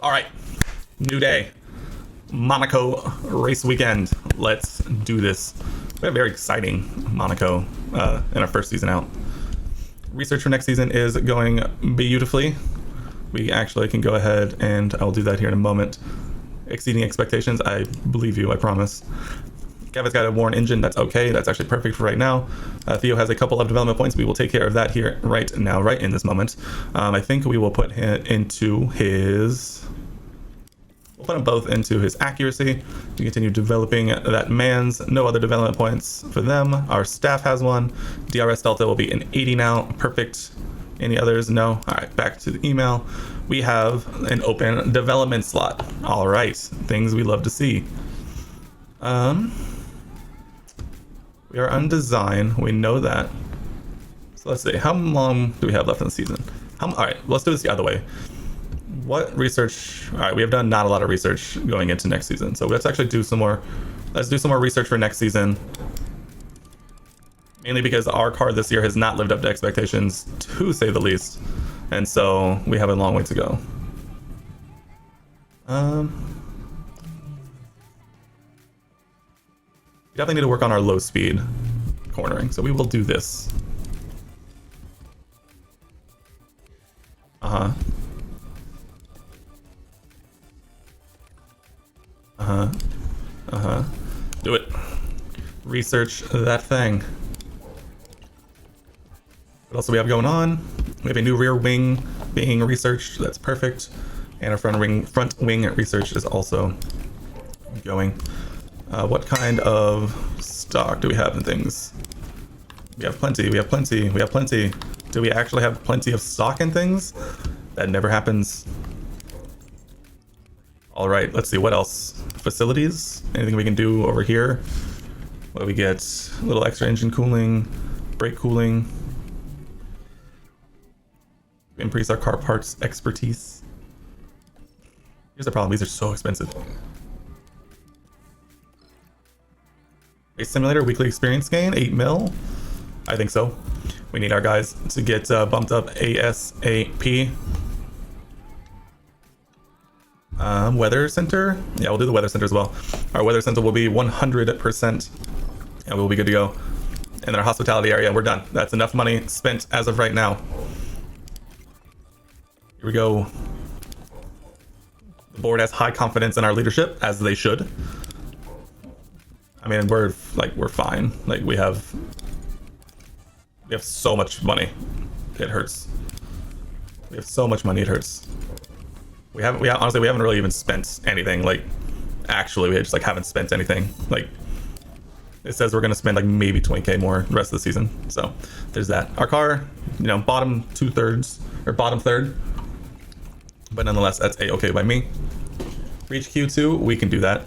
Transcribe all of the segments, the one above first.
All right, new day. Monaco race weekend. Let's do this. We have very exciting Monaco in our first season out. Research for next season is going beautifully. We actually can go ahead and I'll do that here in a moment. Exceeding expectations, I believe you, I promise. Kevin's got a worn engine, that's okay, that's actually perfect for right now. Theo has a couple of development points, we will take care of that here right now, right in this moment. I think we will put him into his... We'll put them both into his accuracy to continue developing that man's. No other development points for them. Our staff has one. DRS Delta will be an 80 now. Perfect. Any others? No. All right, back to the email. We have an open development slot. All right, things we love to see. We are on design. We know that. So let's see. How long do we have left in the season? All right, let's do this the other way. What research? All right, we have done not a lot of research going into next season, so let's actually do some more. Let's do some more research for next season, mainly because our car this year has not lived up to expectations, to say the least, and so we have a long way to go. We definitely need to work on our low speed cornering, so we will do this. Do it. Research that thing. What else do we have going on? We have a new rear wing being researched. That's perfect. And our front wing research is also going. What kind of stock do we have in things? We have plenty. We have plenty. We have plenty. Do we actually have plenty of stock in things? That never happens. All right, let's see what else. Facilities, anything we can do over here? What do we get? A little extra engine cooling, brake cooling. Increase our car parts expertise. Here's the problem, these are so expensive. Race simulator, weekly experience gain, 8 mil. I think so. We need our guys to get bumped up ASAP. Weather center, yeah, we'll do the weather center as well. Our weather center will be 100% and we'll be good to go. And then our hospitality area, we're done. That's enough money spent as of right now. Here we go. The board has high confidence in our leadership, as they should. I mean, we're fine. Like we have so much money, it hurts. We have so much money, it hurts. Honestly, we haven't really even spent anything. Like, actually, we just haven't spent anything. Like, it says we're gonna spend maybe 20k more the rest of the season. So there's that. Our car, bottom 2/3 or bottom third, but nonetheless, that's a-okay by me. Reach Q2, we can do that.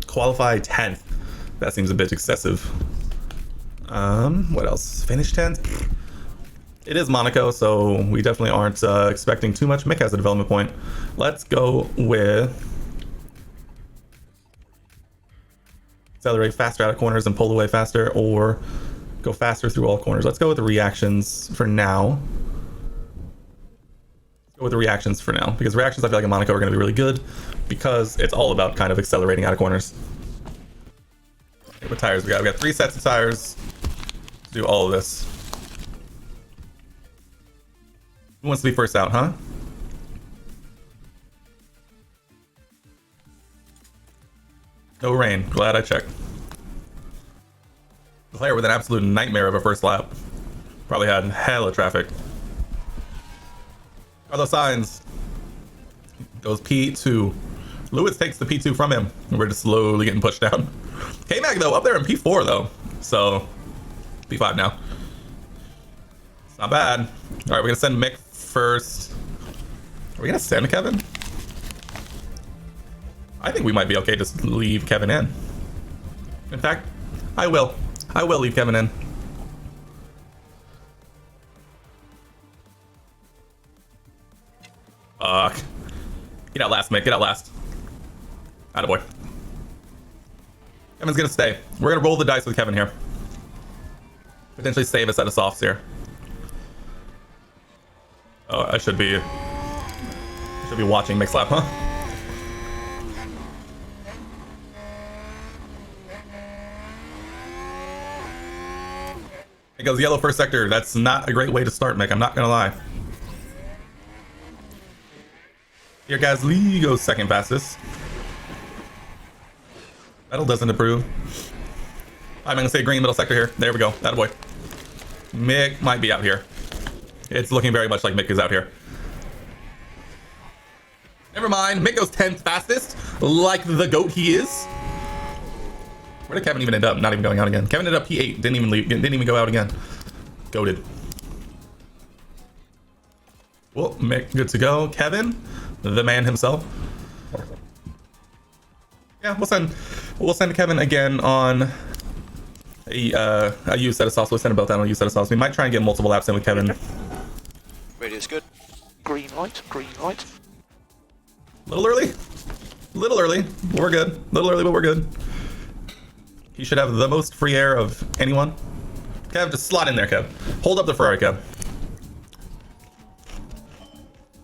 Qualify 10th. That seems a bit excessive. What else? Finish 10th. It is Monaco, so we definitely aren't expecting too much. Mick has a development point. Let's go with accelerate faster out of corners and pull away faster, or go faster through all corners. Let's go with the reactions for now. Let's go with the reactions for now, because reactions I feel like in Monaco are going to be really good because it's all about kind of accelerating out of corners. Okay, what tires we got? We got 3 sets of tires to do all of this. Who wants to be first out, huh? No rain. Glad I checked. The player with an absolute nightmare of a first lap. Probably had hella traffic. Are those signs? Goes P2. Lewis takes the P2 from him. And we're just slowly getting pushed down. K-Mag, though, up there in P4, though. So, P5 now. It's not bad. All right, we're going to send Mick first. Are we gonna send Kevin? I think we might be okay just leave Kevin in. In fact, I will leave Kevin in. Get out last, Mick. Get out last. Attaboy. Kevin's gonna stay. We're gonna roll the dice with Kevin here. Potentially save us at a softs here. Oh, I should be watching Mixlap, huh? goes yellow first sector. That's not a great way to start, Mick. I'm not gonna lie. Here, Gasly goes second fastest. Metal doesn't improve. I'm gonna say green middle sector here. There we go. Attaboy. Mick might be out here. It's looking very much like Mick is out here. Never mind. Mick goes 10th fastest, like the goat he is. Where did Kevin even end up? Not even going out again. Kevin ended up P8. Didn't even leave. Didn't even go out again. Goated. Well, Mick, good to go. Kevin, the man himself. Yeah, we'll send Kevin again on a used set of sauce. We'll send him both out on a used set of sauce. We might try and get multiple laps in with Kevin. Radio's good. Green light, green light. A little early. A little early. But we're good. A little early, but we're good. He should have the most free air of anyone. Kev, just slot in there, Kev. Hold up the Ferrari, Kev.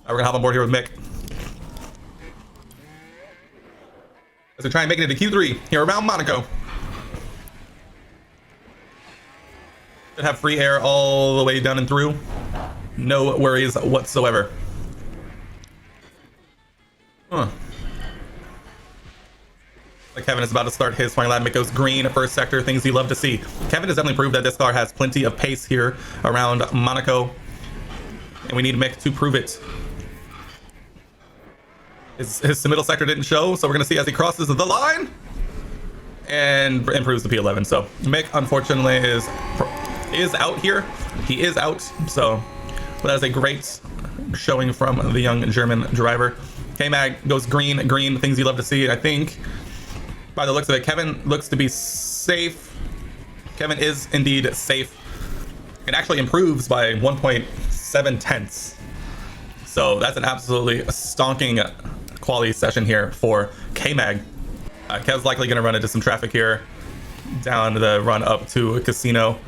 We're gonna hop on board here with Mick. As we try and make it into Q3 here around Monaco. Should have free air all the way down and through. No worries whatsoever. Huh. Like Kevin is about to start his final lap. Mick goes green first sector, things you love to see. Kevin has definitely proved that this car has plenty of pace here around Monaco. And we need Mick to prove it. His middle sector didn't show, so we're going to see as he crosses the line and improves the P11. So Mick, unfortunately, is out here. He is out, so that is a great showing from the young German driver. K-Mag goes green, things you love to see. I think, by the looks of it, Kevin looks to be safe. Kevin is indeed safe. It actually improves by 1.7 tenths. So that's an absolutely stonking quality session here for K-Mag. Kev's likely going to run into some traffic here down the run up to Casino,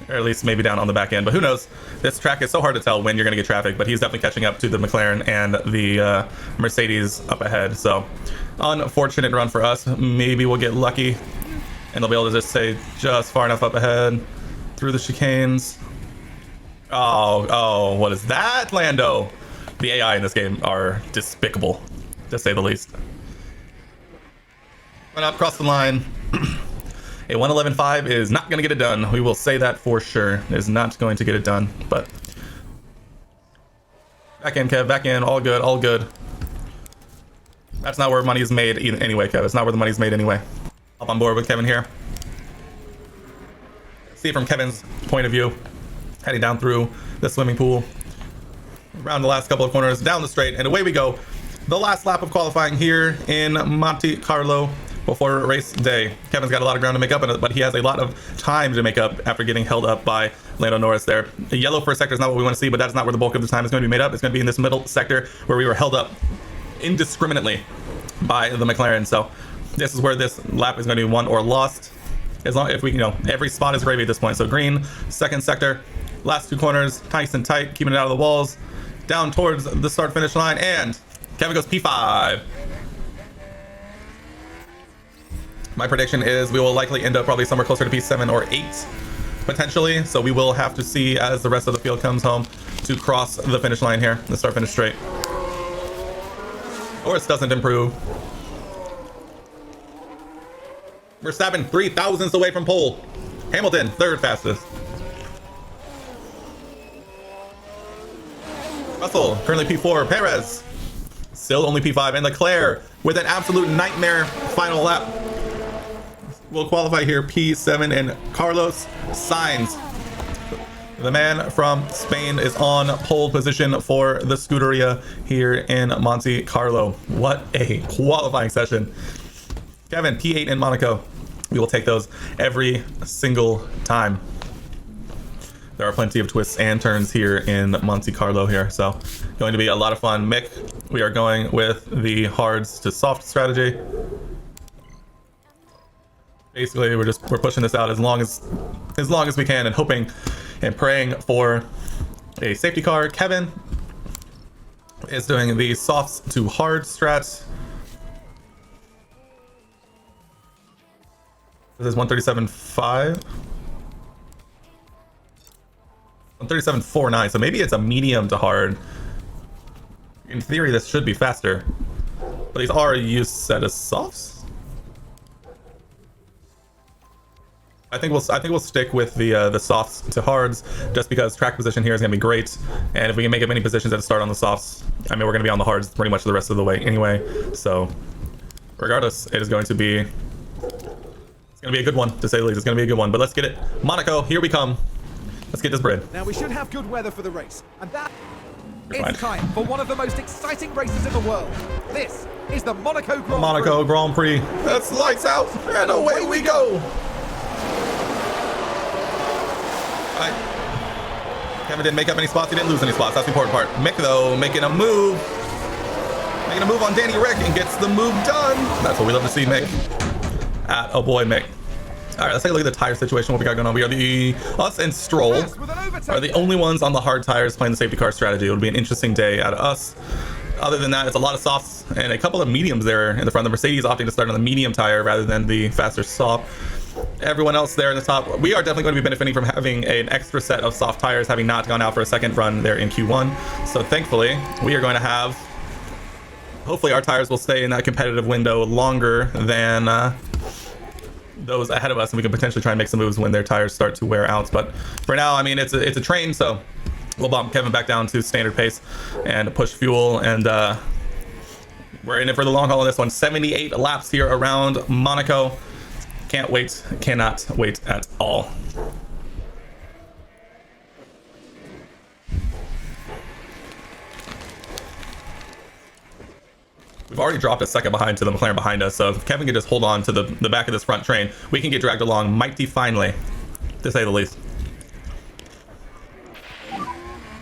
or at least maybe down on the back end, but who knows. This track is so hard to tell when you're going to get traffic, but he's definitely catching up to the McLaren and the Mercedes up ahead. So unfortunate run for us. Maybe we'll get lucky and they'll be able to just stay just far enough up ahead through the chicanes. Oh, what is that, Lando? The AI in this game are despicable, to say the least. Run up, cross the line. A 111.5 is not going to get it done. We will say that for sure. It is not going to get it done, but back in, Kev, back in. All good, all good. That's not where money is made anyway, Kev. It's not where the money's made anyway. Hop on board with Kevin here. See from Kevin's point of view, heading down through the swimming pool, around the last couple of corners, down the straight, and away we go. The last lap of qualifying here in Monte Carlo before race day. Kevin's got a lot of ground to make up, but he has a lot of time to make up after getting held up by Lando Norris there. The yellow first sector is not what we want to see, but that's not where the bulk of the time is going to be made up. It's going to be in this middle sector where we were held up indiscriminately by the McLaren. So this is where this lap is going to be won or lost. As long if we, every spot is gravy at this point. So green, second sector, last two corners, nice and tight, keeping it out of the walls, down towards the start finish line, and Kevin goes P5. My prediction is we will likely end up probably somewhere closer to P7 or 8, potentially. So we will have to see as the rest of the field comes home to cross the finish line here, the start finish straight. Or it doesn't improve. Verstappen 3 thousandths away from pole. Hamilton, third fastest. Russell, currently P4. Perez, still only P5. And Leclerc, with an absolute nightmare final lap, will qualify here P7. And Carlos Sainz, the man from Spain, is on pole position for the Scuderia here in Monte Carlo. What a qualifying session. Kevin, P8 in Monaco. We will take those every single time. There are plenty of twists and turns here in Monte Carlo here, so going to be a lot of fun. Mick, we are going with the hards to soft strategy. Basically, we're pushing this out as long as we can, and hoping and praying for a safety car. Kevin is doing the softs to hard strats. This is 137.5. 137.49, so maybe it's a medium to hard. In theory, this should be faster. But these are used set as softs. I think we'll stick with the softs to hards, just because track position here is gonna be great, and if we can make up any positions at the start on the softs, I mean we're gonna be on the hards pretty much the rest of the way anyway. So regardless, it is going to be a good one, to say the least. It's gonna be a good one. But let's get it. Monaco, here we come. Let's get this bread. Now we should have good weather for the race, and that You're fine. it's time for one of the most exciting races in the world. This is the Monaco Grand Monaco Prix. Grand Prix. That's lights out, and away we go. Kevin didn't make up any spots. He didn't lose any spots. That's the important part. Mick, though, making a move on Danny Rick and gets the move done. That's what we love to see, Mick. Oh boy, Mick. All right, let's take a look at the tire situation. What we got going on? We are us and Stroll are the only ones on the hard tires playing the safety car strategy. It would be an interesting day out of us. Other than that, it's a lot of softs and a couple of mediums there in the front. The Mercedes opting to start on the medium tire rather than the faster soft. Everyone else there in the top, we are definitely going to be benefiting from having an extra set of soft tires, having not gone out for a second run there in Q1. So thankfully, we are going to have, hopefully our tires will stay in that competitive window longer than those ahead of us, and we can potentially try and make some moves when their tires start to wear out. But for now, I mean, it's a train, so we'll bump Kevin back down to standard pace and push fuel, and we're in it for the long haul on this one. 78 laps here around Monaco. Can't wait, cannot wait at all. We've already dropped a second behind to the McLaren behind us, so if Kevin can just hold on to the back of this front train, we can get dragged along mighty finely, to say the least.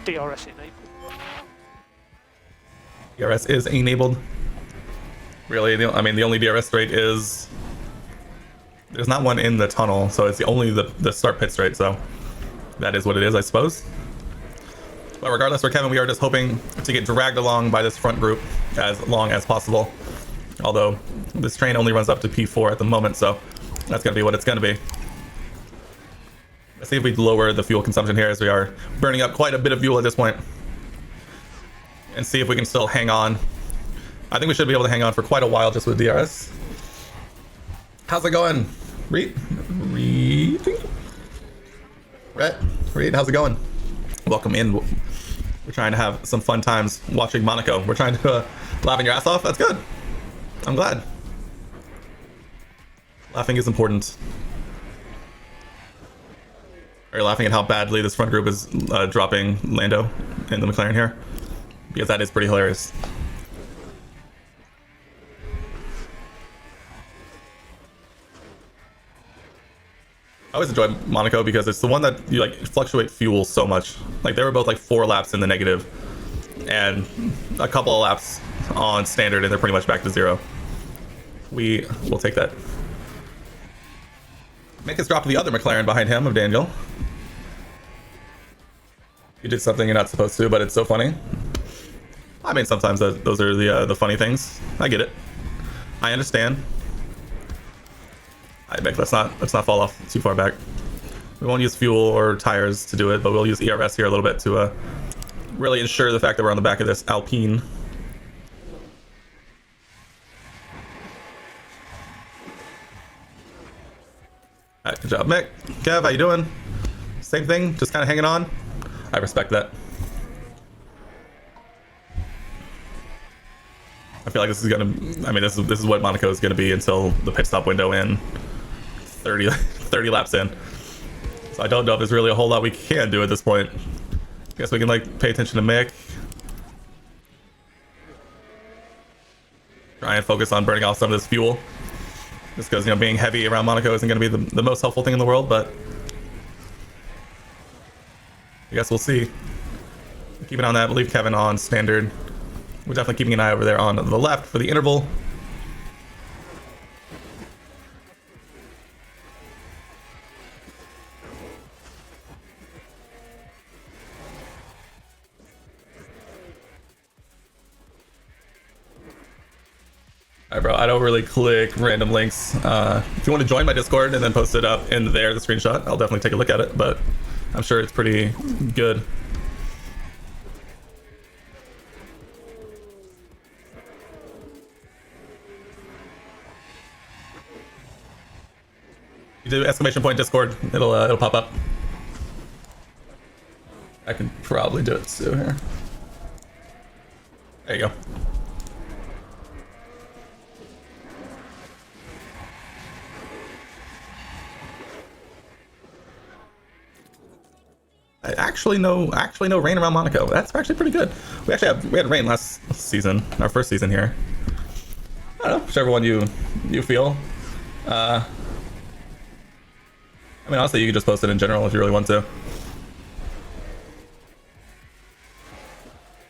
DRS enabled. DRS is enabled. Really, I mean, the only DRS straight is... There's not one in the tunnel, so it's only the start pit straight, so that is what it is, I suppose. But regardless, for Kevin, we are just hoping to get dragged along by this front group as long as possible. Although, this train only runs up to P4 at the moment, so that's going to be what it's going to be. Let's see if we lower the fuel consumption here, as we are burning up quite a bit of fuel at this point. And see if we can still hang on. I think we should be able to hang on for quite a while just with DRS. How's it going? Reed, how's it going? Welcome in. We're trying to have some fun times watching Monaco. We're trying to laughing your ass off. That's good. I'm glad. Laughing is important. Are you laughing at how badly this front group is dropping Lando in the McLaren here? Because that is pretty hilarious. I always enjoy Monaco because it's the one that you like fluctuate fuel so much. Like they were both like 4 laps in the negative and a couple of laps on standard and they're pretty much back to 0. We will take that. Make us drop the other McLaren behind him of Daniel. You did something you're not supposed to, but it's so funny. I mean, sometimes those are the funny things. I get it. I understand. Mick, let's not fall off too far back. We won't use fuel or tires to do it, but we'll use ERS here a little bit to really ensure the fact that we're on the back of this Alpine. All right, good job, Mick. Kev, how you doing? Same thing, just kind of hanging on. I respect that. I feel like this is gonna. I mean, this is what Monaco is gonna be until the pit stop window in 30 laps in. So I don't know if there's really a whole lot we can do at this point. I guess we can like pay attention to Mick. Try and focus on burning off some of this fuel. Just because, you know, being heavy around Monaco isn't going to be the most helpful thing in the world, but I guess we'll see. Keep it on that. We'll leave Kevin on standard. We're definitely keeping an eye over there on the left for the interval. Alright, bro, I don't really click random links. If you want to join my Discord and then post it up in there, the screenshot, I'll definitely take a look at it, but I'm sure it's pretty good. You do exclamation point Discord, it'll pop up. I can probably do it too here. There you go. Actually no rain around Monaco. That's actually pretty good. We had rain last season, our first season here. I don't know, whichever one you feel. I mean, honestly, you could just post it in general if you really want to.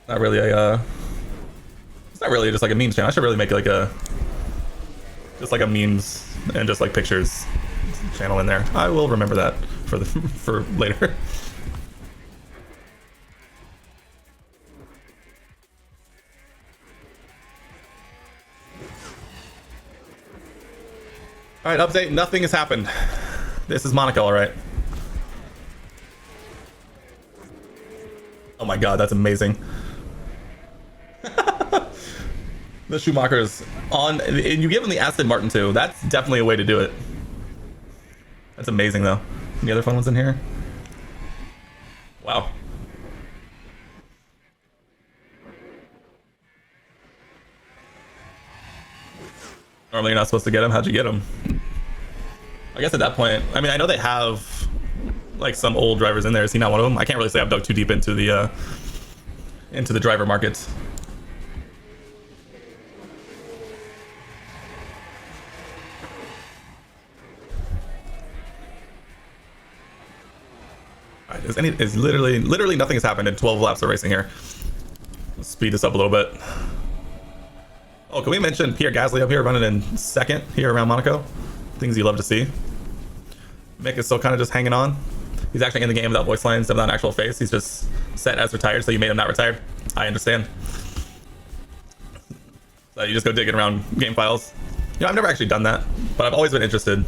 Not really a it's not really just like a memes channel. I should really make like just like a memes and just like pictures channel in there. I will remember that for later. All right, update. Nothing has happened. This is Monaco, all right. Oh my god, that's amazing. The Schumacher's on, and you give him the Aston Martin too. That's definitely a way to do it. That's amazing though. Any other fun ones in here? Wow. Normally you're not supposed to get him. How'd you get him? I guess at that point, I mean, I know they have like some old drivers in there. Is he not one of them? I can't really say I've dug too deep into the driver market. All right, is literally nothing has happened in 12 laps of racing here. Let's speed this up a little bit. Oh, can we mention Pierre Gasly up here running in second here around Monaco? Things you love to see. Mick is still kind of just hanging on. He's actually in the game without voice lines, without an actual face. He's just set as retired, so you made him not retired. I understand. So you just go digging around game files. You know, I've never actually done that, but I've always been interested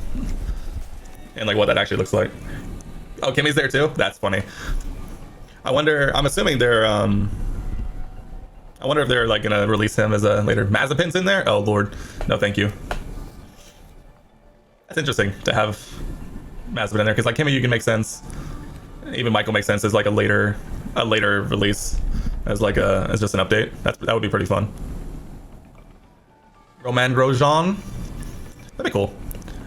in like what that actually looks like. Oh, Kimmy's there too? That's funny. I wonder, I'm assuming they're I wonder if they're like gonna release him as a later Mazepin's in there. Oh lord, no thank you. That's interesting to have Mazepin in there because like Kimmy, you can make sense. Even Michael makes sense as like a later release as like as just an update. That would be pretty fun. Romain Grosjean, that'd be cool.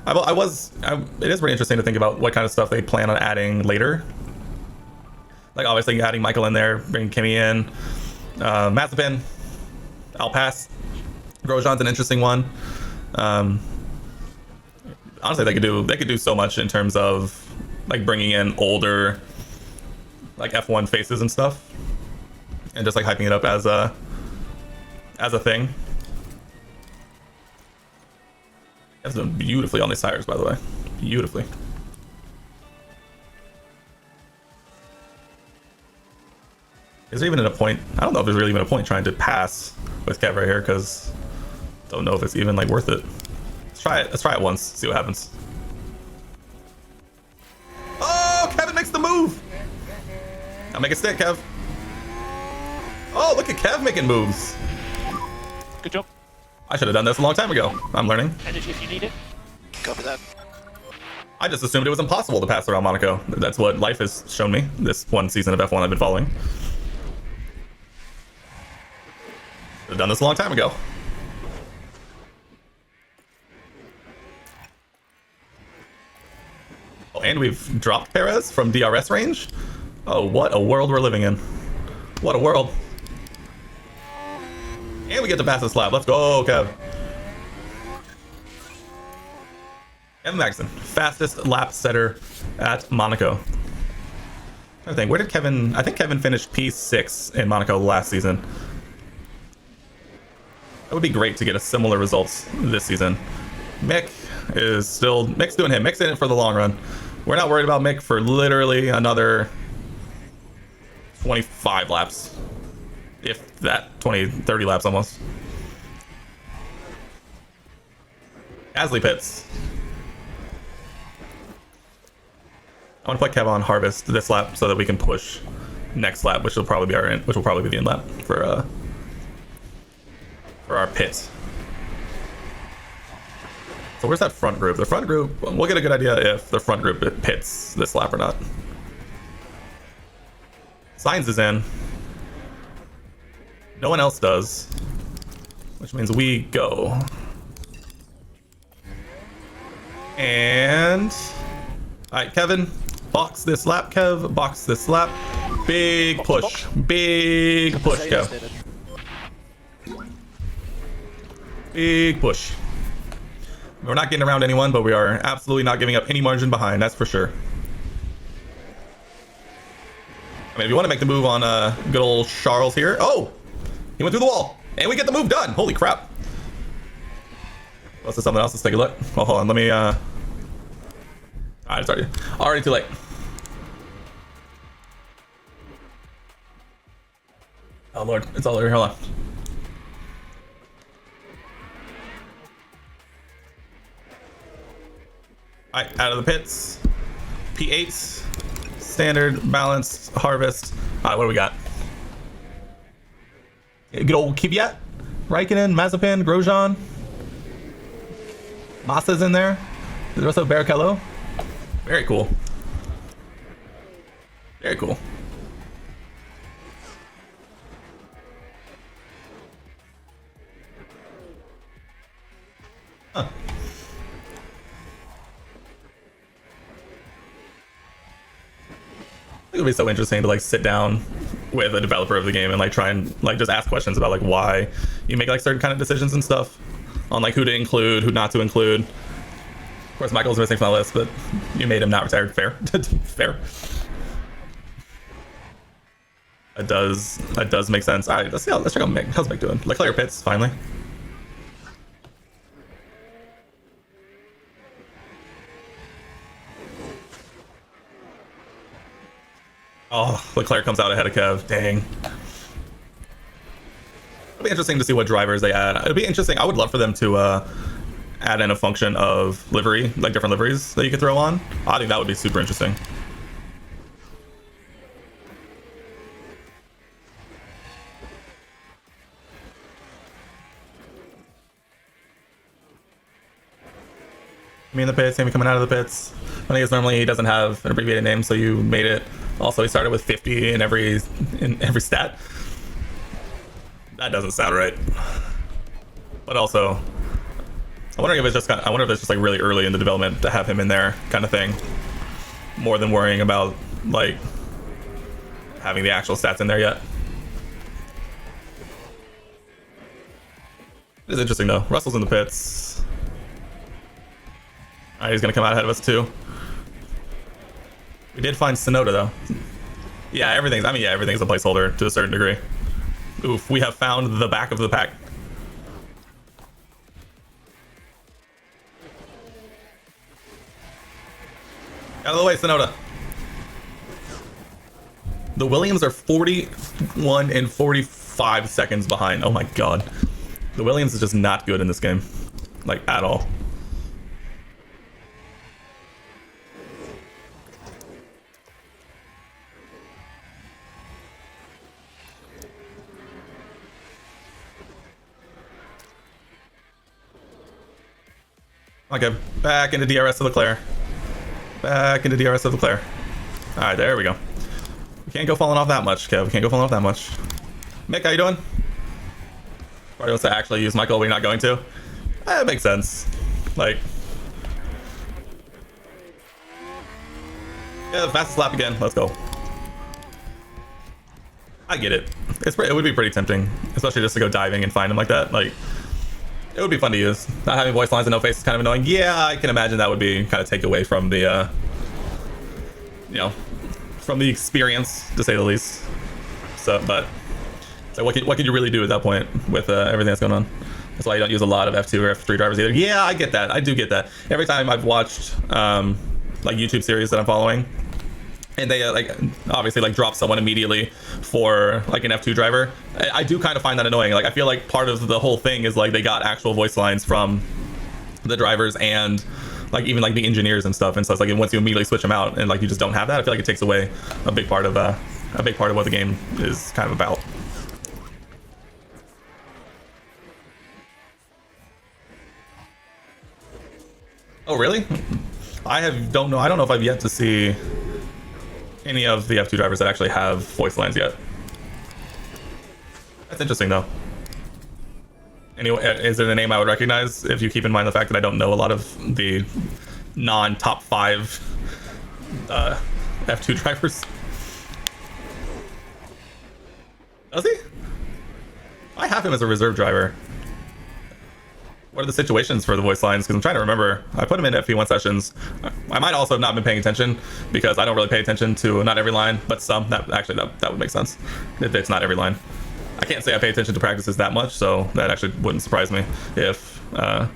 It is pretty interesting to think about what kind of stuff they plan on adding later. Like obviously adding Michael in there, bringing Kimmy in. Mazepin, I'll pass. Grosjean's an interesting one. Honestly, they could do so much in terms of like bringing in older like F1 faces and stuff, and just like hyping it up as a thing. That's done beautifully on these tires, by the way. Beautifully. Is there even a point? I don't know if there's really even a point trying to pass with Kev right here, because I don't know if it's even like worth it. Let's try it. Let's try it once. See what happens. Oh, Kevin makes the move. Now make it stick, Kev. Oh, look at Kev making moves. Good job. I should have done this a long time ago. I'm learning. Energy if you need it. Copy that. I just assumed it was impossible to pass around Monaco. That's what life has shown me this one season of F1 I've been following. I've done this a long time ago. Oh, and we've dropped Perez from DRS range. Oh, what a world we're living in. What a world. And we get to pass this lap. Let's go, Kev. Kevin Magnussen, fastest lap setter at Monaco. I think, where did Kevin... I think Kevin finished P6 in Monaco last season. That would be great to get a similar results this season. Mick is still... Mick's doing him. Mick's in it for the long run. We're not worried about Mick for literally another 25 laps. If that, 20, 30 laps almost. Gasly pits. I want to put Kev on harvest this lap so that we can push next lap, which will probably be the end lap for our pit. So where's that front group? The front group, we'll get a good idea if the front group pits this lap or not. Signs is in. No one else does, which means we go. And all right, Kevin, box this lap. Kev, box this lap. Big push, Kev. Big push. We're not getting around anyone, but we are absolutely not giving up any margin behind. That's for sure. I mean, if you want to make the move on good old Charles here. Oh, he went through the wall, and we get the move done. Holy crap! What's this? Something else? Let's take a look. Oh, hold on. Let me. All right, it's already too late. Oh Lord, it's all over here. Hold on. All right, out of the pits. P8, standard, balanced, harvest. All right, what do we got? Good old Kvyat, Raikkonen, Mazepin, Grosjean. Massa's in there. There's also Barrichello. Very cool. Very cool. Huh. It would be so interesting to like sit down with a developer of the game and like try and like just ask questions about like why you make like certain kind of decisions and stuff on like who to include, who not to include. Of course, Michael's missing from the list, but you made him not retired. Fair. Fair. It does make sense. All right, let's check out Mick. How's Mick doing? Leclerc pits finally. Oh, Leclerc comes out ahead of Kev. Dang. It'll be interesting to see what drivers they add. It'll be interesting. I would love for them to add in a function of livery, like different liveries that you could throw on. I think that would be super interesting. Me in the pits, Sammy coming out of the pits. I think it's normally he doesn't have an abbreviated name, so you made it. Also, he started with 50 in every stat. That doesn't sound right. But also, I wonder if it's just like really early in the development to have him in there, kind of thing, more than worrying about like having the actual stats in there yet. It is interesting though. Russell's in the pits. Alright, he's gonna come out ahead of us too. We did find Sonoda though. Yeah, everything's a placeholder to a certain degree. Oof, we have found the back of the pack. Out of the way, Sonoda. The Williams are 41 and 45 seconds behind. Oh my god. The Williams is just not good in this game. Like, at all. Okay, back into DRS of Leclerc. Back into DRS of Leclerc. Alright, there we go. We can't go falling off that much, Kev. We can't go falling off that much. Mick, how you doing? Probably wants to actually use Michael, we're not going to. That makes sense. Like... yeah, the fastest lap again. Let's go. I get it. It would be pretty tempting. Especially just to go diving and find him like that. Like... it would be fun to use. Not having voice lines and no face is kind of annoying. Yeah, I can imagine that would be kind of take away from the, you know, from the experience, to say the least. So, but so what can you really do at that point with everything that's going on? That's why you don't use a lot of F2 or F3 drivers either. Yeah, I get that. I do get that. Every time I've watched like YouTube series that I'm following, and they like obviously like drop someone immediately for like an F2 driver, I do kind of find that annoying. Like I feel like part of the whole thing is like they got actual voice lines from the drivers and like even like the engineers and stuff. And so it's like once you immediately switch them out and like you just don't have that, I feel like it takes away a big part of what the game is kind of about. Oh really? I don't know if I've yet to see any of the F2 drivers that actually have voice lines yet. That's interesting though. Anyway, is it a name I would recognize if you keep in mind the fact that I don't know a lot of the non-top 5 F2 drivers? Does he? I have him as a reserve driver. What are the situations for the voice lines? Because I'm trying to remember. I put him in FP1 sessions. I might also have not been paying attention because I don't really pay attention to not every line, but some. That would make sense. It's not every line. I can't say I pay attention to practices that much, so that actually wouldn't surprise me if I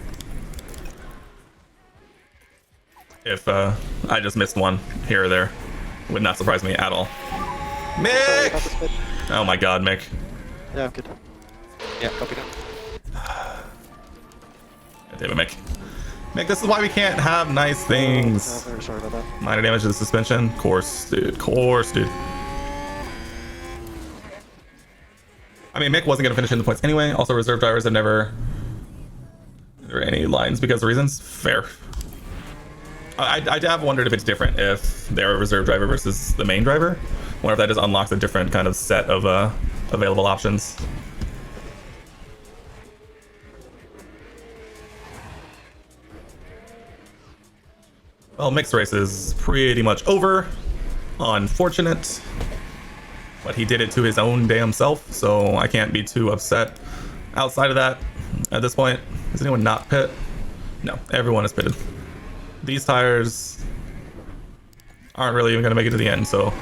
just missed one here or there. Would not surprise me at all. Mick! Oh my god, Mick. Yeah, I'm good. Yeah, copy that. Damn it, Mick. Mick, this is why we can't have nice things. Oh, very sorry about that. Minor damage to the suspension. Course, dude. I mean, Mick wasn't going to finish in the points anyway. Also, reserve drivers have never... There are any lines because of reasons? Fair. I have wondered if it's different if they're a reserve driver versus the main driver. Wonder if that just unlocks a different kind of set of available options. Well, mixed race is pretty much over. Unfortunate. But he did it to his own damn self, so I can't be too upset. Outside of that, at this point, is anyone not pit? No, everyone is pitted. These tires aren't really even going to make it to the end, so...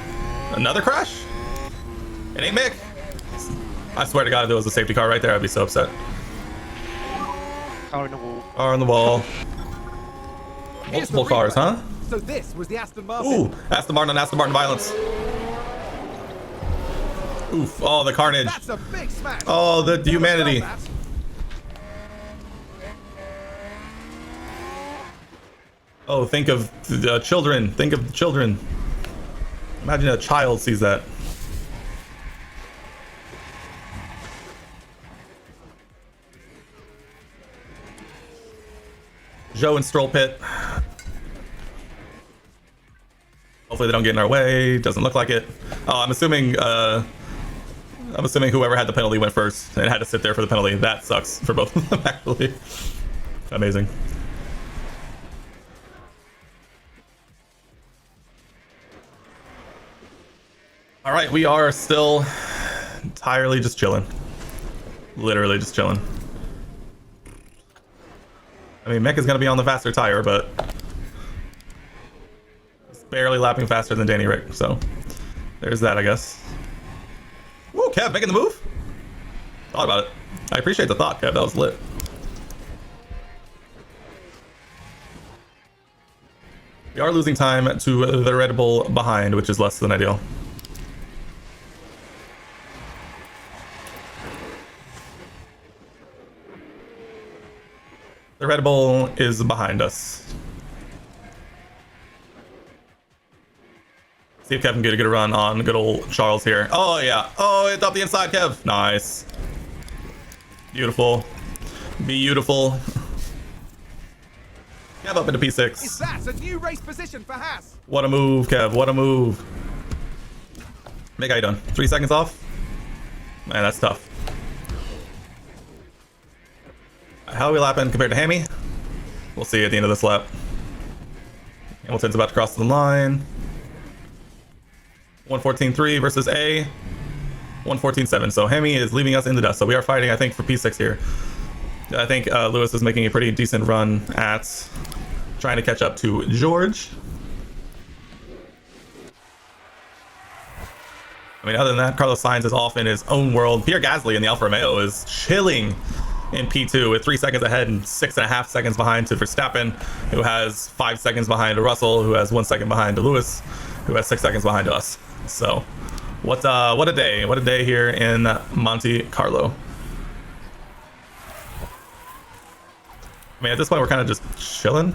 Another crash? It ain't Mick! I swear to God, if there was a safety car right there, I'd be so upset. Car in the wall. Car on the wall. Multiple cars, huh? So this was the Aston Martin. Ooh, Aston Martin on Aston Martin violence. Oof, oh, the carnage. That's a big smash. Oh, the humanity. Oh, think of the children. Think of the children. Imagine a child sees that. Joe and Stroll pit. Hopefully they don't get in our way. Doesn't look like it. Oh, I'm assuming whoever had the penalty went first and had to sit there for the penalty. That sucks for both of them, actually. Amazing. All right, we are still entirely just chilling. Literally just chilling. I mean, Mick is going to be on the faster tire, but it's barely lapping faster than Danny Rick, so there's that, I guess. Woo, Kev, making the move? Thought about it. I appreciate the thought, Kev. That was lit. We are losing time to the Red Bull behind, which is less than ideal. The Red Bull is behind us. See if Kev can get a run on good old Charles here. Oh, yeah. Oh, it's up the inside, Kev. Nice. Beautiful. Beautiful. Kev up into P6. Is that a new race position for Haas? What a move, Kev. What a move. Mick, how you done? 3 seconds off? Man, that's tough. How are we lapping compared to Hammy? We'll see at the end of this lap. Hamilton's about to cross the line. 114.3 versus A. 114.7. So Hammy is leaving us in the dust. So we are fighting, I think, for P6 here. I think Lewis is making a pretty decent run at trying to catch up to George. I mean, other than that, Carlos Sainz is off in his own world. Pierre Gasly in the Alfa Romeo is chilling in P2 with 3 seconds ahead and 6.5 seconds behind to Verstappen, who has 5 seconds behind Russell, who has 1 second behind Lewis, who has 6 seconds behind us. So what a day here in Monte Carlo. I mean, at this point we're kind of just chilling,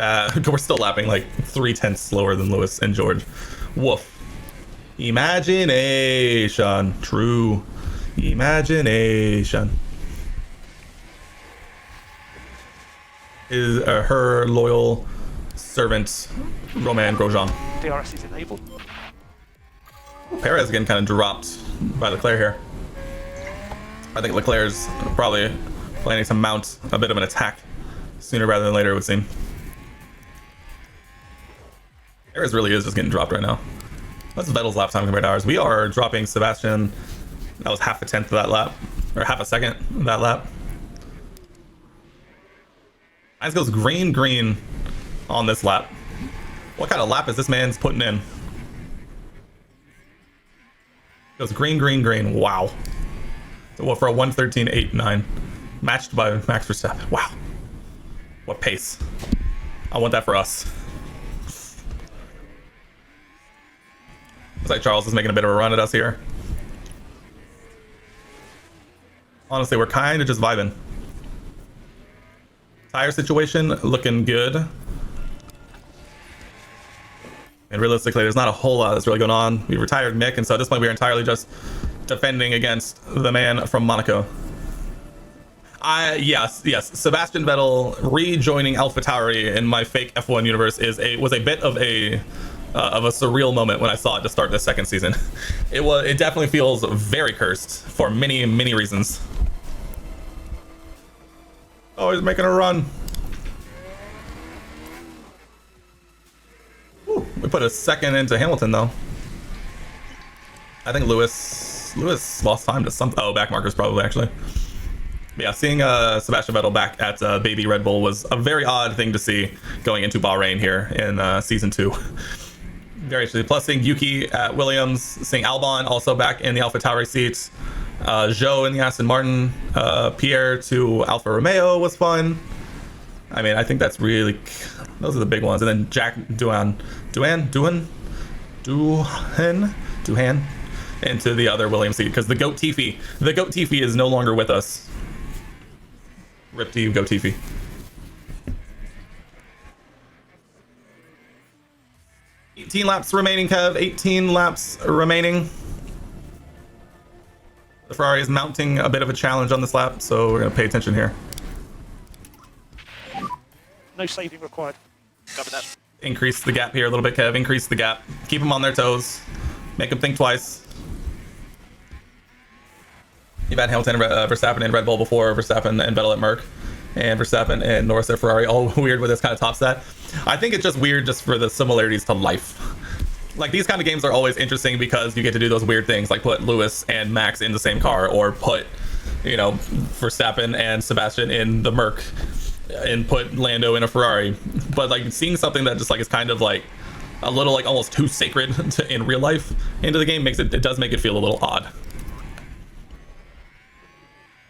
We're still lapping like 3/10 slower than Lewis and George. Woof. Imagination. True. Imagination. Is her loyal servant, Romain Grosjean. DRS is enabled. Perez getting kind of dropped by Leclerc here. I think Leclerc's probably planning to mount a bit of an attack sooner rather than later, it would seem. Perez really is just getting dropped right now. What's Vettel's lap time compared to ours? We are dropping Sebastian. That was half a tenth of that lap, or half a second of that lap. Eyes goes green on this lap. What kind of lap is this man's putting in? Goes green. Wow. So what for a 1:13.89, matched by Max Verstappen. Wow. What pace. I want that for us. Looks like Charles is making a bit of a run at us here. Honestly, we're kind of just vibing. Tire situation looking good. And realistically, there's not a whole lot that's really going on. We retired Mick, and so at this point, we are entirely just defending against the man from Monaco. Yes. Sebastian Vettel rejoining AlphaTauri in my fake F1 universe was a bit of a surreal moment when I saw it to start this second season. It definitely feels very cursed for many reasons. Oh, he's making a run. Whew, we put a second into Hamilton though. I think Lewis lost time to some. Oh, back markers probably actually. But yeah, seeing Sebastian Vettel back at baby Red Bull was a very odd thing to see going into Bahrain here in season 2. Very interesting. Plus seeing Yuki at Williams, seeing Albon also back in the AlphaTauri seats, Zhou in the Aston Martin, Pierre to Alfa Romeo was fun. I mean, I think that's really, those are the big ones. And then Jack Doohan into the other Williams seat because the Goat Tiffy is no longer with us. Rip to you, Goat Tiffy. $18 laps remaining, Kev. 18 laps remaining. The Ferrari is mounting a bit of a challenge on this lap, so we're going to pay attention here. No saving required. Cover that. Increase the gap here a little bit, Kev. Increase the gap. Keep them on their toes. Make them think twice. You've had Hamilton, Verstappen, and Red Bull before. Verstappen and Vettel at Merc. And Verstappen and Norris at Ferrari. All weird with this kind of top stat. I think it's just weird just for the similarities to life. Like, these kind of games are always interesting because you get to do those weird things, like put Lewis and Max in the same car, or put, Verstappen and Sebastian in the Merc, and put Lando in a Ferrari. But like seeing something that just like is kind of like a little like almost too sacred in real life into the game it does make it feel a little odd.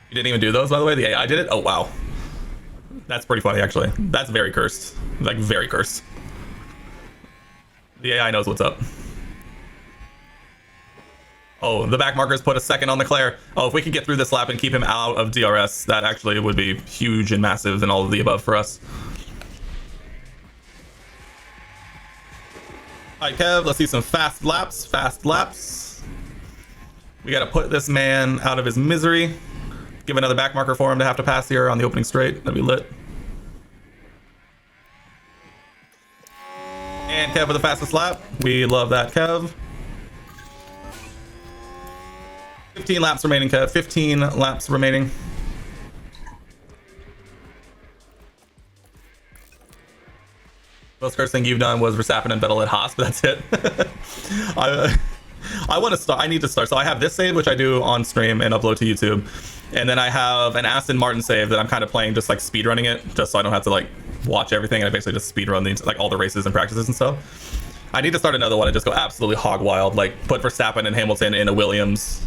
You didn't even do those, by the way? The AI did it? Oh, wow. That's pretty funny, actually. That's very cursed. Like, very cursed. The AI knows what's up. Oh, the back markers put a second on Leclerc. Oh, if we could get through this lap and keep him out of DRS, that actually would be huge and massive and all of the above for us. All right, Kev, let's see some fast laps. We got to put this man out of his misery. Give another back marker for him to have to pass here on the opening straight. That'd be lit. And Kev with the fastest lap. We love that, Kev. 15 laps remaining, Kev. 15 laps remaining. Most first thing you've done was Verstappen and Vettel at Haas, but that's it. I want to start. I need to start. So I have this save, which I do on stream and upload to YouTube. And then I have an Aston Martin save that I'm kind of playing just like speed running it, just so I don't have to like watch everything. And I basically just speed run like all the races and practices and stuff. I need to start another one and just go absolutely hog wild, like put Verstappen and Hamilton in a Williams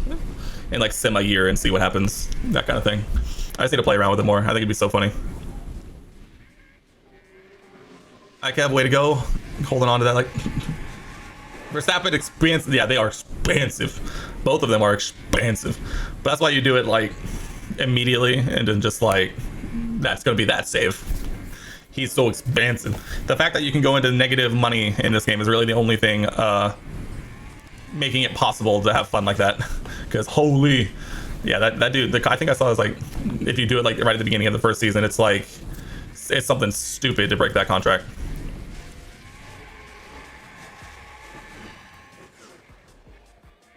in like sim a year and see what happens, that kind of thing. I just need to play around with it more. I think it'd be so funny. I Kev, way to go. Holding on to that, like Verstappen expansive. Yeah, they are expansive. Both of them are expansive. But that's why you do it like immediately and then just like that's gonna be that save. He's so expansive. The fact that you can go into negative money in this game is really the only thing making it possible to have fun like that. Because holy, yeah, that dude. I think I saw it was like, if you do it like right at the beginning of the first season, it's like it's something stupid to break that contract.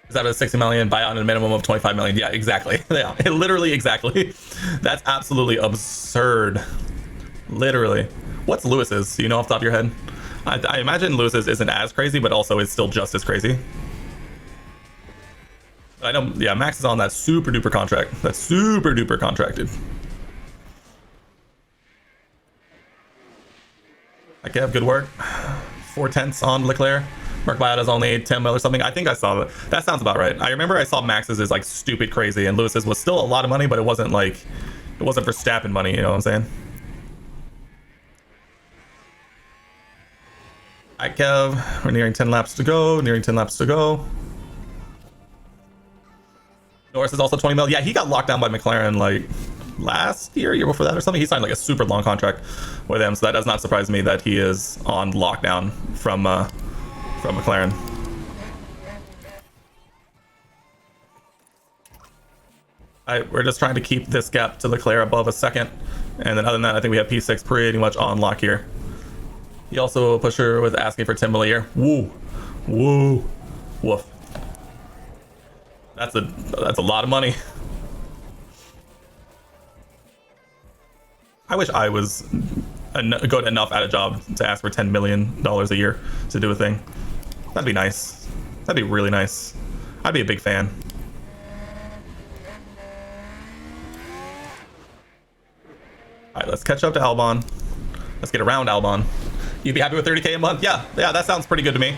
Is that a 60 million buyout and a minimum of 25 million? Yeah, exactly. Yeah, literally exactly. That's absolutely absurd. Literally. What's Lewis's? Do you know off the top of your head? I imagine Lewis's isn't as crazy, but also is still just as crazy. I know, yeah, Max is on that super duper contract. That's super duper contracted. I can have good work. 4/10 on Leclerc. Mark buyout is only 10 mil or something. I think I saw that. That sounds about right. I remember I saw Max's is like stupid crazy, and Lewis's was still a lot of money, but it wasn't like, it wasn't for Verstappen money, you know what I'm saying? Alright, Kev, we're nearing 10 laps to go, Norris is also 20 mil. Yeah, he got locked down by McLaren like last year before that or something. He signed like a super long contract with them, so that does not surprise me that he is on lockdown from McLaren. We're just trying to keep this gap to Leclerc above a second, and then other than that, I think we have P6 pretty much on lock here. He also a pusher with asking for 10 mil a year. Woo, woo, woof. That's a lot of money. I wish I was good enough at a job to ask for $10 million a year to do a thing. That'd be nice. That'd be really nice. I'd be a big fan. All right, let's catch up to Albon. Let's get around Albon. You'd be happy with 30K a month? Yeah, that sounds pretty good to me.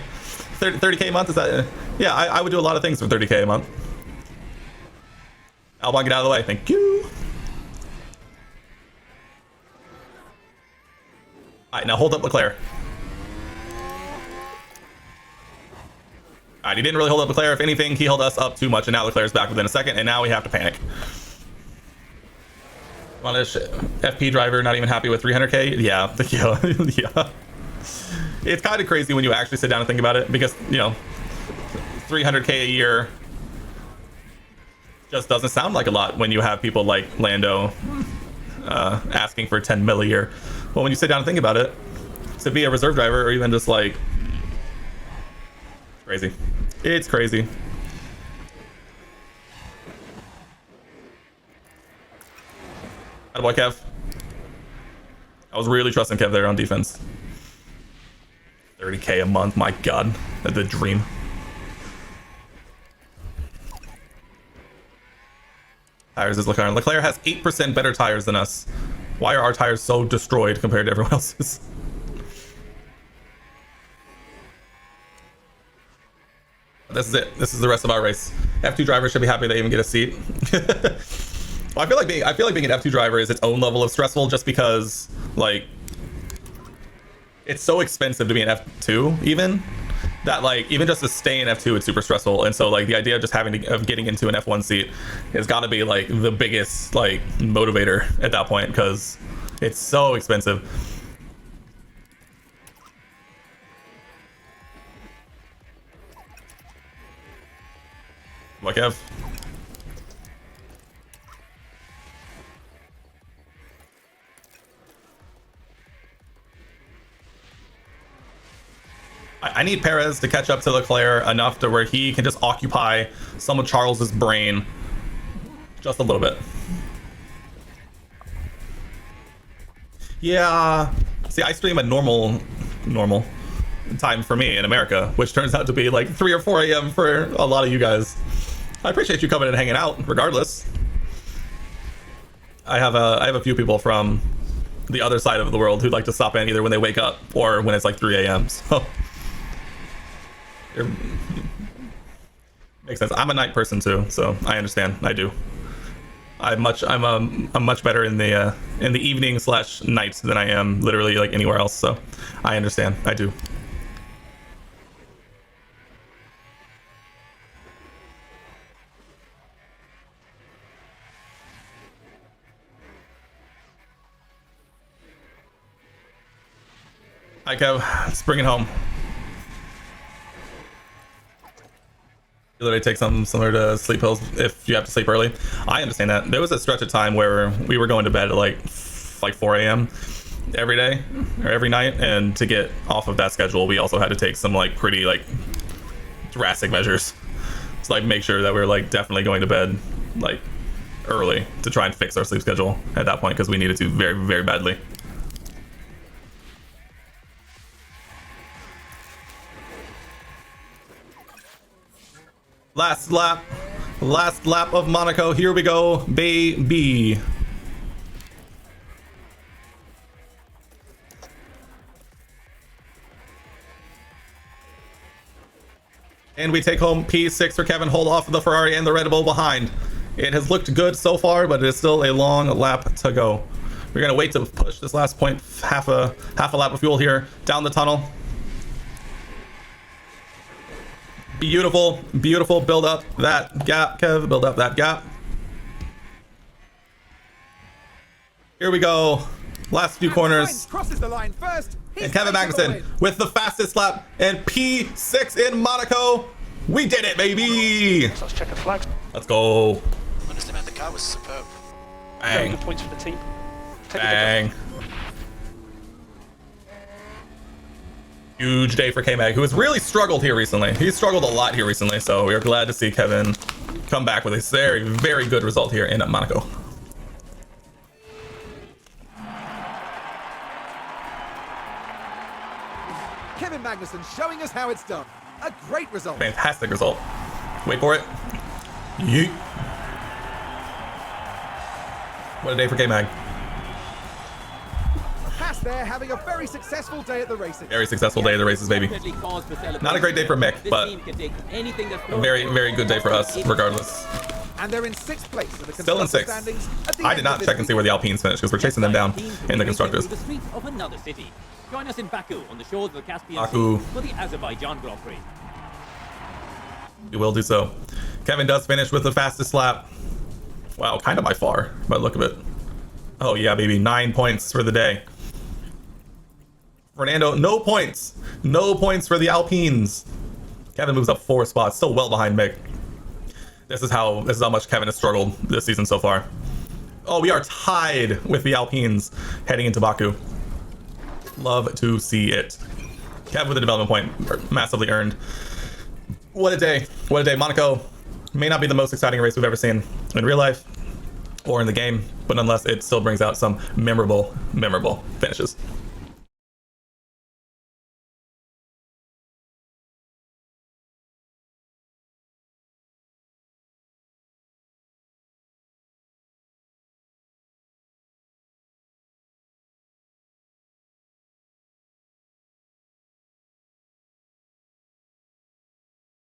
30K a month, is that? Yeah, I would do a lot of things for 30K a month. Albon, get out of the way. Thank you. All right, now hold up Leclerc. All right, he didn't really hold up Leclerc. If anything, he held us up too much, and now Leclerc's back within a second, and now we have to panic. On this FP driver, not even happy with 300K. Yeah, yeah. It's kind of crazy when you actually sit down and think about it, because, you know, 300K a year just doesn't sound like a lot when you have people like Lando asking for 10 mil a year. Well, when you sit down and think about it, to be a reserve driver or even just like, crazy. It's crazy. Attaboy, Kev. I was really trusting Kev there on defense. 30K a month, my god. The dream. Tires is Leclerc. Leclerc has 8% better tires than us. Why are our tires so destroyed compared to everyone else's? This is it. This is the rest of our race. F2 drivers should be happy they even get a seat. Well, I feel like being an F2 driver is its own level of stressful, just because like it's so expensive to be an F2 even that like even just to stay in F2 it's super stressful. And so like the idea of just of getting into an F1 seat has got to be like the biggest like motivator at that point, because it's so expensive. What, Kev? I need Perez to catch up to Leclerc enough to where he can just occupy some of Charles's brain just a little bit. Yeah. See, I stream at normal time for me in America, which turns out to be like 3 or 4 a.m. for a lot of you guys. I appreciate you coming and hanging out, regardless. I have a few people from the other side of the world who'd like to stop in either when they wake up or when it's like 3 a.m. So it makes sense. I'm a night person too, so I understand. I do. I'm much better in the evening / night than I am literally like anywhere else. So I understand. I do. Hi, Kev. Let's bring it home. You literally take something similar to sleep pills if you have to sleep early. I understand that. There was a stretch of time where we were going to bed at like 4 a.m. every day or every night, and to get off of that schedule, we also had to take some like pretty like drastic measures to like make sure that we were like definitely going to bed like early to try and fix our sleep schedule at that point, because we needed to very, very badly. Last lap of Monaco. Here we go, baby. And we take home P6 for Kevin. Hold off the Ferrari and the Red Bull behind. It has looked good so far, but it is still a long lap to go. We're gonna wait to push this last point, half a lap of fuel here down the tunnel. Beautiful, beautiful. Build up that gap, Kev. Build up that gap. Here we go. Last few corners. Crosses the line first. And Kevin Magnussen with the fastest lap and P6 in Monaco. We did it, baby. So let's check the flags. Let's go. Honestly, man, the car was superb. Very Bang. good points for the team. Take a Bang. Huge day for K-Mag, who has really struggled here recently. He's struggled a lot here recently, so we are glad to see Kevin come back with a very, very good result here in Monaco. Kevin Magnussen showing us how it's done. A great result. Fantastic result. Wait for it. Yeet. What a day for K-Mag. Haas there having a very successful day at the races. Very successful day of the races, baby. Not a great day for Mick, but a very, very good day for us, regardless. And they're in 6th place in the Still in constructors' 6th. standings at the I end did of not this check and see where the Alpines finished, because we're chasing them down in the constructors. The streets of another city. Join us in Baku on the shores of the Caspian Baku. Sea for the Azerbaijan Grand Prix. We will do so. Kevin does finish with the fastest lap. Wow, kind of by far, by the look of it. Oh yeah, baby, 9 points for the day. Fernando, no points. No points for the Alpines. Kevin moves up 4 spots, still well behind Mick. This is how much Kevin has struggled this season so far. Oh, we are tied with the Alpines heading into Baku. Love to see it. Kev with a development point, massively earned. What a day. What a day. Monaco may not be the most exciting race we've ever seen in real life or in the game, but nonetheless, it still brings out some memorable finishes.